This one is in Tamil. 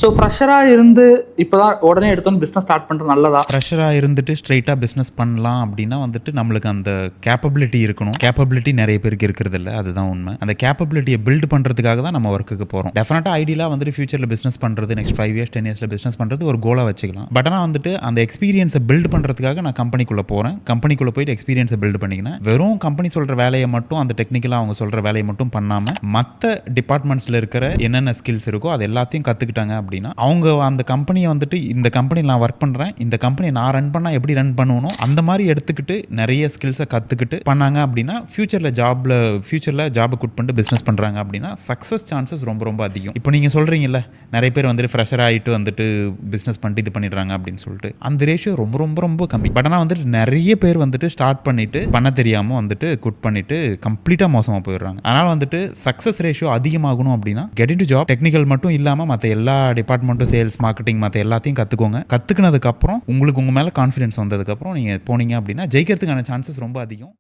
ஸோ ஃப்ரெஷராக இருந்து இப்போ தான் உடனே எடுத்தோன்னு பிஸ்னஸ் ஸ்டார்ட் பண்ணுறது நல்லதா? ஃப்ரெஷராக இருந்துட்டு ஸ்ட்ரெயிட்டாக பிஸ்னஸ் பண்ணலாம் அப்படின்னா வந்துட்டு நம்மளுக்கு அந்த கேப்பபிலிட்டி இருக்கணும். கேப்பபிலிட்டி நிறைய பேருக்கு இருக்கிறது இல்லை, அதுதான் உண்மை. அந்த கேப்பபிலிட்டியை பில்ட் பண்ணுறதுக்காக தான் நம்ம ஒர்க்குக்கு போகிறோம். டெஃபினட்டாக ஐடியலாக வந்துட்டு ஃபியூச்சரில் பிஸ்னஸ் பண்ணுறது, நெக்ஸ்ட் 5 years 10 yearsல பிஸ்னஸ் பண்ணுறது ஒரு கோலாக வச்சுக்கலாம். பட் ஆனால் வந்துட்டு அந்த எக்ஸ்பீரியன்ஸை பில்ட் பண்ணுறதுக்காக நான் கம்பெனிக்குள்ளே போகிறேன். கம்பெனிக்குள்ளே போயிட்டு எக்ஸ்பீரியன்ஸை பில்ட் பண்ணிக்கினேன். வெறும் கம்பெனி சொல்கிற வேலையை மட்டும், அந்த டெக்னிக்கலாக அவங்க சொல்கிற வேலையை மட்டும் பண்ணாமல் மற்ற டிபார்ட்மெண்ட்ஸில் இருக்கிற என்னென்ன ஸ்கில்ஸ் இருக்கோ அது எல்லாத்தையும் கற்றுக்கிட்டாங்க அப்படின்னா அவங்க அந்த கம்பெனியை வந்துட்டு, இந்த கம்பெனியில் நான் ஒர்க் பண்ணுறேன், இந்த கம்பெனியை நான் ரன் பண்ணால் எப்படி ரன் பண்ணணும், அந்த மாதிரி எடுத்துக்கிட்டு நிறைய ஸ்கில்ஸை கற்றுக்கிட்டு பண்ணாங்க அப்படின்னா ஃபியூச்சரில் ஜாபை குட் பண்ணிட்டு பிஸ்னஸ் பண்ணுறாங்க அப்படின்னா சக்ஸஸ் சான்சஸ் ரொம்ப ரொம்ப அதிகம். இப்போ நீங்கள் சொல்கிறீங்கல்ல, நிறைய பேர் வந்துட்டு ஃப்ரெஷர் ஆகிட்டு வந்துட்டு பிஸ்னஸ் பண்ணிட்டு இது பண்ணிடுறாங்க அப்படின்னு சொல்லிட்டு, அந்த ரேஷியோ ரொம்ப ரொம்ப ரொம்ப கம்மி. பட் ஆனால் வந்துட்டு நிறைய பேர் வந்துட்டு ஸ்டார்ட் பண்ணிட்டு பண்ண தெரியாமல் வந்துட்டு குட் பண்ணிட்டு கம்ப்ளீட்டாக மோசமாக போயிடுறாங்க. அதனால் வந்துட்டு சக்ஸஸ் ரேஷியோ அதிகமாகணும் அப்படின்னா கெட் இன்டு ஜாப். டெக்னிக்கல் மட்டும் இல்லாமல் மற்ற எல்லா டிபார்ட்மெண்ட்டும், சேல்ஸ், மார்க்கெட்டிங், மற்ற எல்லாத்தையும் கற்றுக்கோங்க. கற்றுக்கினதுக்கப்புறம் உங்களுக்கு உங்கள் மேலே கான்ஃபிடன்ஸ் வந்ததுக்கப்புறம் நீங்கள் போனீங்க அப்படின்னா ஜெயிக்கிறதுக்கான சான்சஸ் ரொம்ப அதிகம்.